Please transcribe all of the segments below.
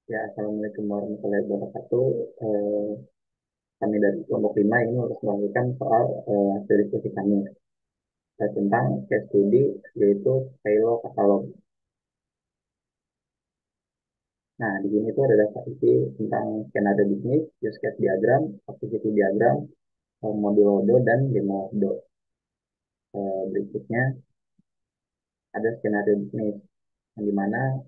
Ya, Assalamualaikum warahmatullahi wabarakatuh. Eh, Kami dari kelompok 5 ini harus melakukan soal hasil diskusi kami tentang case study yaitu Silo katalog. Nah, di sini tuh ada daftar isi tentang skenario bisnis, use case diagram, activity diagram, modul Odo, dan demo Odo. Berikutnya ada skenario bisnis, yang dimana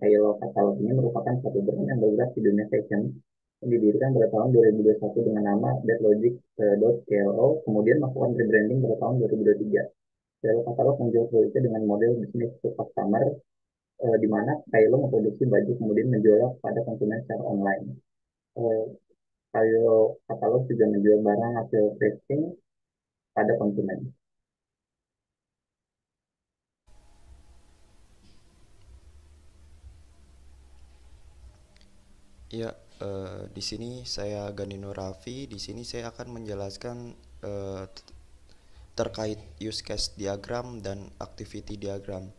Silo katalog ini merupakan satu brand yang bergerak di dunia fashion yang didirikan pada tahun 2021 dengan nama deadlogic.co, kemudian melakukan rebranding pada tahun 2023. Silo katalog menjual produknya dengan model bisnis to customer, di mana Silo memproduksi baju kemudian menjualnya kepada konsumen secara online. Eh, Silo katalog juga menjual barang hasil thrifting pada konsumen. Ya, di sini saya Ganino Raffi. Di sini saya akan menjelaskan terkait use case diagram dan activity diagram.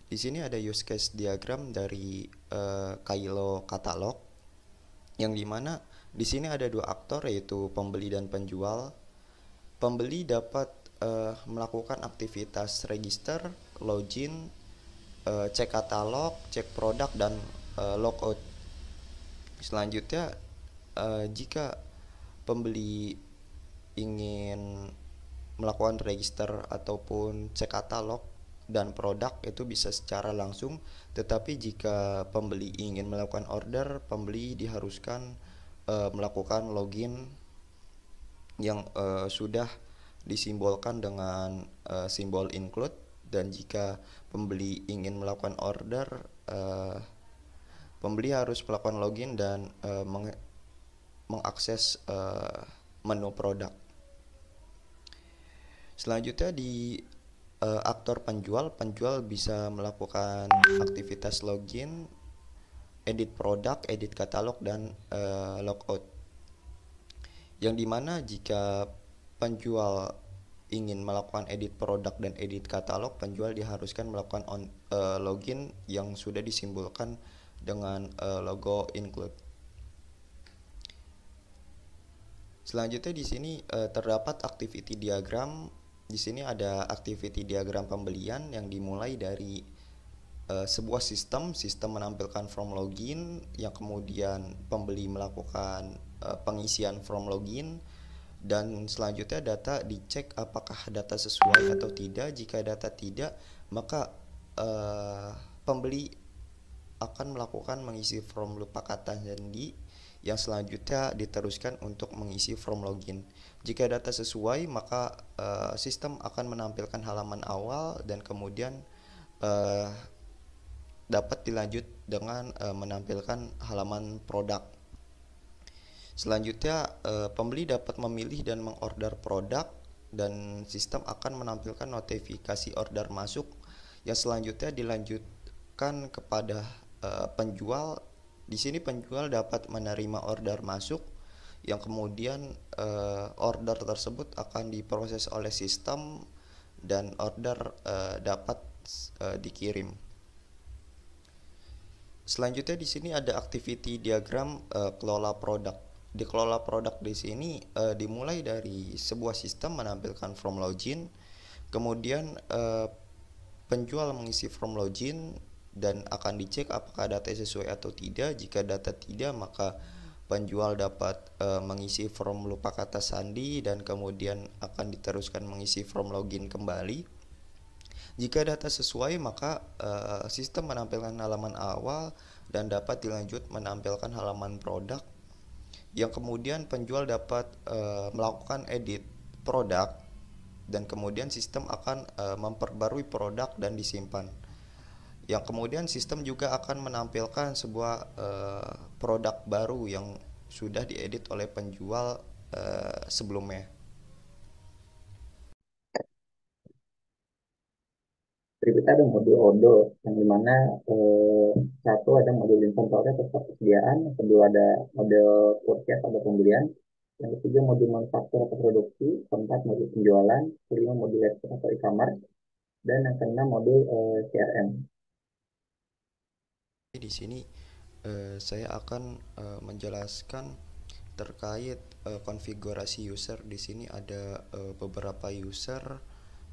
Di sini ada use case diagram dari Kailo Katalog, yang dimana di sini ada dua aktor yaitu pembeli dan penjual. Pembeli dapat melakukan aktivitas register, login, cek katalog, cek produk, dan logout. Selanjutnya, jika pembeli ingin melakukan register ataupun cek katalog dan produk itu bisa secara langsung, tetapi jika pembeli ingin melakukan order, pembeli diharuskan melakukan login yang sudah disimbolkan dengan simbol include. Dan jika pembeli ingin melakukan order, uh, pembeli harus melakukan login dan mengakses menu produk. Selanjutnya di aktor penjual, penjual bisa melakukan aktivitas login, edit produk, edit katalog, dan logout. Yang dimana jika penjual ingin melakukan edit produk dan edit katalog, penjual diharuskan melakukan login yang sudah disimbolkan dengan logo include. Selanjutnya di sini terdapat activity diagram. Di sini ada activity diagram pembelian yang dimulai dari sebuah sistem menampilkan form login, yang kemudian pembeli melakukan pengisian form login, dan selanjutnya data dicek apakah data sesuai atau tidak. Jika data tidak, maka uh, pembeli akan melakukan mengisi form lupa kata sandi, yang selanjutnya diteruskan untuk mengisi form login. Jika data sesuai, maka sistem akan menampilkan halaman awal dan kemudian uh, dapat dilanjut dengan menampilkan halaman produk. Selanjutnya, pembeli dapat memilih dan mengorder produk, dan sistem akan menampilkan notifikasi order masuk, yang selanjutnya dilanjutkan kepada penjual. Di sini penjual dapat menerima order masuk, yang kemudian order tersebut akan diproses oleh sistem dan order dapat dikirim. Selanjutnya di sini ada activity diagram kelola produk. Di kelola produk di sini dimulai dari sebuah sistem menampilkan form login, kemudian penjual mengisi form login dan akan dicek apakah data sesuai atau tidak. Jika data tidak, maka penjual dapat mengisi form lupa kata sandi dan kemudian akan diteruskan mengisi form login kembali. Jika data sesuai, maka sistem menampilkan halaman awal dan dapat dilanjut menampilkan halaman produk, yang kemudian penjual dapat melakukan edit produk, dan kemudian sistem akan memperbarui produk dan disimpan. Yang kemudian sistem juga akan menampilkan sebuah produk baru yang sudah diedit oleh penjual sebelumnya. Berikutnya ada modul Odo, yang dimana satu ada modul inventory atau stok persediaan, yang kedua ada model purchase atau pembelian, yang ketiga modul manufaktur atau produksi, keempat modul penjualan, kelima modul ekspor atau e-commerce, dan yang keenam modul CRM. Di sini Saya akan menjelaskan terkait konfigurasi user. Di sini ada beberapa user.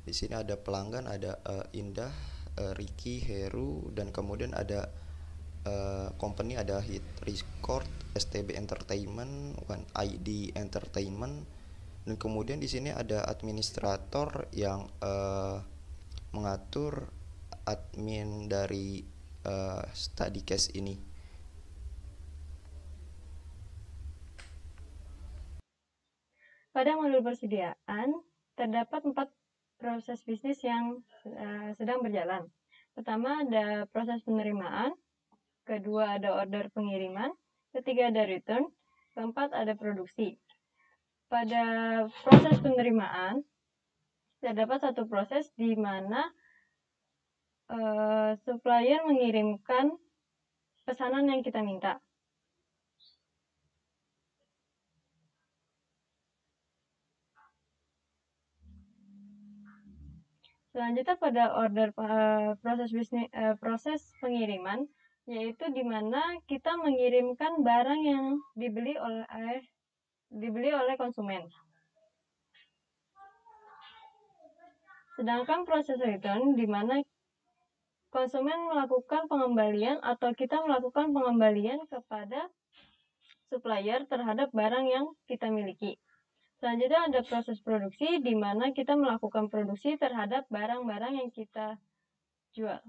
Di sini ada pelanggan, ada Indah, Ricky, Heru, dan kemudian ada company, ada Hit Record, STB Entertainment, One ID Entertainment, dan kemudian di sini ada administrator yang mengatur admin dari study case ini. Pada modul persediaan, terdapat 4 proses bisnis yang sedang berjalan. Pertama ada proses penerimaan, kedua ada order pengiriman, ketiga ada return, keempat ada produksi. Pada proses penerimaan, terdapat satu proses di mana supplier mengirimkan pesanan yang kita minta. Selanjutnya pada order proses pengiriman, yaitu di mana kita mengirimkan barang yang dibeli oleh konsumen. Sedangkan proses return di mana konsumen melakukan pengembalian atau kita melakukan pengembalian kepada supplier terhadap barang yang kita miliki. Selanjutnya ada proses produksi di mana kita melakukan produksi terhadap barang-barang yang kita jual.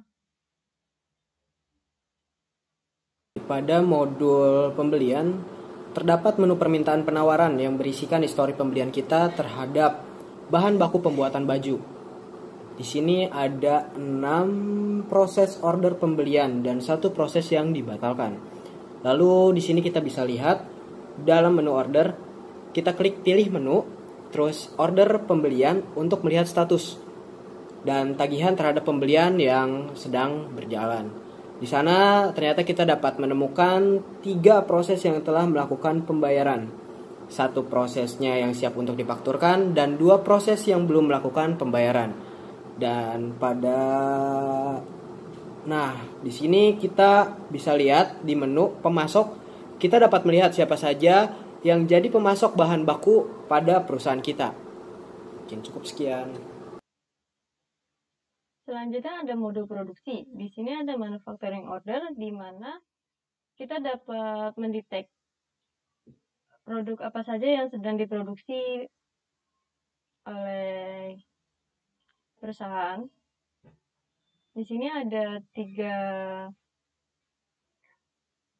Pada modul pembelian, terdapat menu permintaan penawaran yang berisikan histori pembelian kita terhadap bahan baku pembuatan baju. Di sini ada 6 proses order pembelian dan 1 proses yang dibatalkan. Lalu di sini kita bisa lihat dalam menu order, kita klik pilih menu, terus order pembelian untuk melihat status dan tagihan terhadap pembelian yang sedang berjalan. Di sana ternyata kita dapat menemukan 3 proses yang telah melakukan pembayaran. 1 prosesnya yang siap untuk difakturkan dan 2 proses yang belum melakukan pembayaran. Dan di sini kita bisa lihat di menu pemasok, kita dapat melihat siapa saja yang jadi pemasok bahan baku pada perusahaan kita. Mungkin cukup sekian. Selanjutnya ada modul produksi. Di sini ada manufacturing order di mana kita dapat mendetek produk apa saja yang sedang diproduksi oleh perusahaan. Di sini ada 3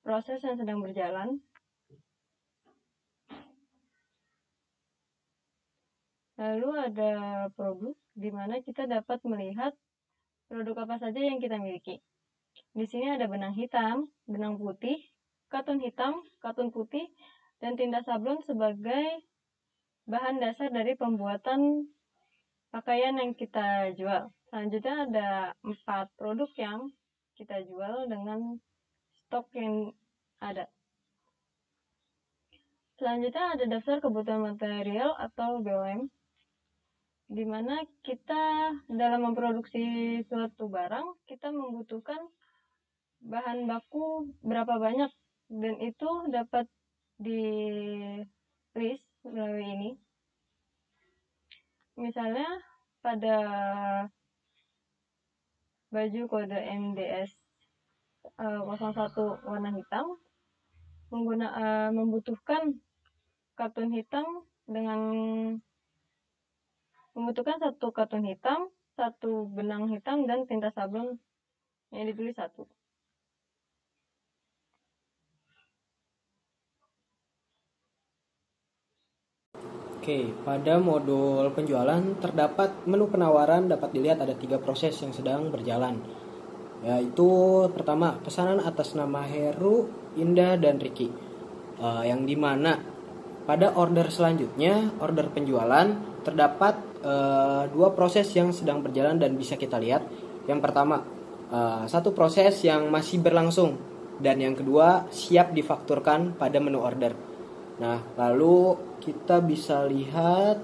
proses yang sedang berjalan. Lalu ada produk di mana kita dapat melihat produk apa saja yang kita miliki. Di sini ada benang hitam, benang putih, katun hitam, katun putih, dan tinta sablon sebagai bahan dasar dari pembuatan pakaian yang kita jual. Selanjutnya ada 4 produk yang kita jual dengan stok yang ada. Selanjutnya ada daftar kebutuhan material atau BOM, di mana kita dalam memproduksi suatu barang, kita membutuhkan bahan baku berapa banyak, dan itu dapat di list melalui ini. Misalnya pada baju kode MDS 01 warna hitam membutuhkan katun hitam membutuhkan 1 katun hitam, 1 benang hitam, dan tinta sablon yang ditulis 1. Oke, pada modul penjualan terdapat menu penawaran, dapat dilihat ada 3 proses yang sedang berjalan. Yaitu pertama, pesanan atas nama Heru, Indah, dan Ricky. Yang dimana pada order selanjutnya, order penjualan, terdapat 2 proses yang sedang berjalan dan bisa kita lihat. Yang pertama, 1 proses yang masih berlangsung, dan yang kedua siap difakturkan pada menu order. Nah, lalu kita bisa lihat,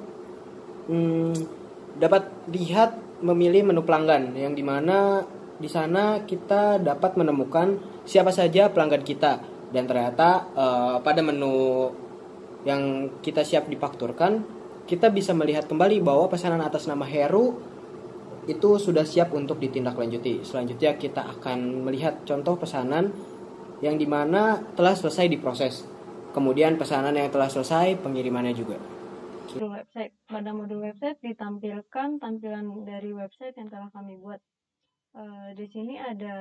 dapat lihat memilih menu pelanggan, yang dimana Di sana kita dapat menemukan siapa saja pelanggan kita, dan ternyata pada menu yang kita siap difakturkan, kita bisa melihat kembali bahwa pesanan atas nama Heru itu sudah siap untuk ditindaklanjuti. Selanjutnya kita akan melihat contoh pesanan yang dimana telah selesai diproses. Kemudian pesanan yang telah selesai pengirimannya juga. Pada modul website ditampilkan tampilan dari website yang telah kami buat. Di sini ada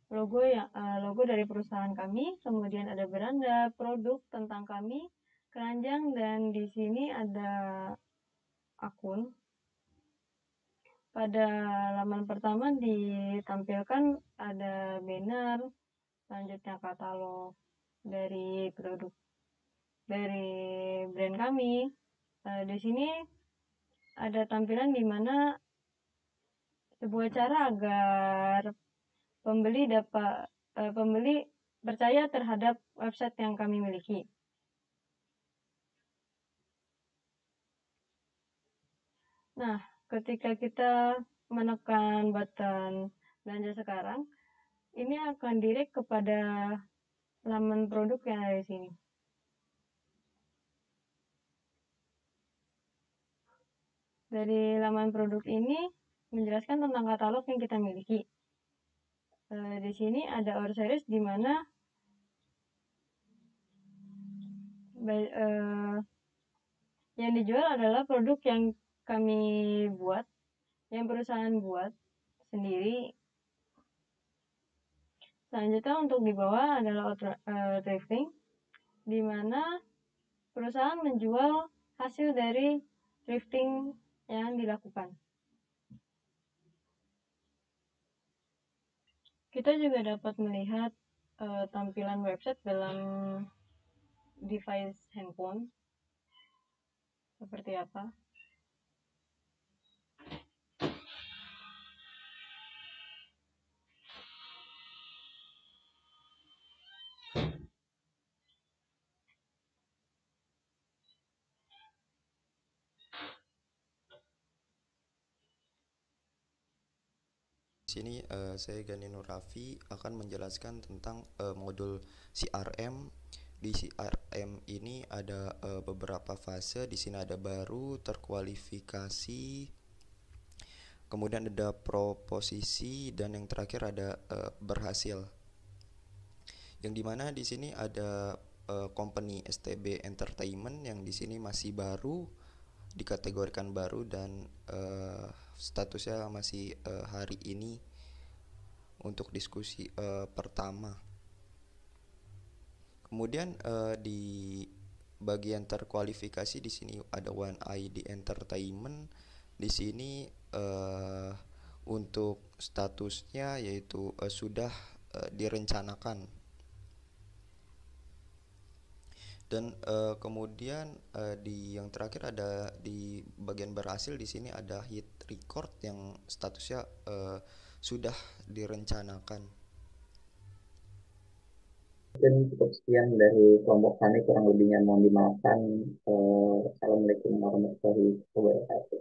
logo dari perusahaan kami, kemudian ada beranda, produk tentang kami, keranjang, dan di sini ada akun. Pada halaman pertama ditampilkan ada banner, selanjutnya katalog dari produk dari brand kami. Di sini ada tampilan di mana sebuah cara agar pembeli percaya terhadap website yang kami miliki. Nah, ketika kita menekan button belanja sekarang, ini akan direct kepada laman produk yang ada di sini. Dari laman produk ini menjelaskan tentang katalog yang kita miliki. Di sini ada our series di mana yang dijual adalah produk yang kami buat, yang perusahaan buat sendiri. Selanjutnya untuk di bawah adalah thrifting, di mana perusahaan menjual hasil dari thrifting yang dilakukan. Kita juga dapat melihat tampilan website dalam device handphone seperti apa. Di sini saya Gani Nur Raffi akan menjelaskan tentang modul CRM. Di CRM ini ada beberapa fase. Di sini ada baru, terkualifikasi, kemudian ada proposisi, dan yang terakhir ada berhasil. Yang dimana di sini ada company STB Entertainment yang di sini masih baru, dikategorikan baru, dan statusnya masih hari ini untuk diskusi pertama. Kemudian di bagian terkualifikasi di sini ada One ID Entertainment. Di sini untuk statusnya yaitu sudah direncanakan. Dan kemudian di yang terakhir ada di bagian berhasil, di sini ada hit record yang statusnya sudah direncanakan. Mungkin cukup sekian dari kelompok kami, kurang lebihnya mohon dimaafkan. Assalamualaikum warahmatullahi wabarakatuh.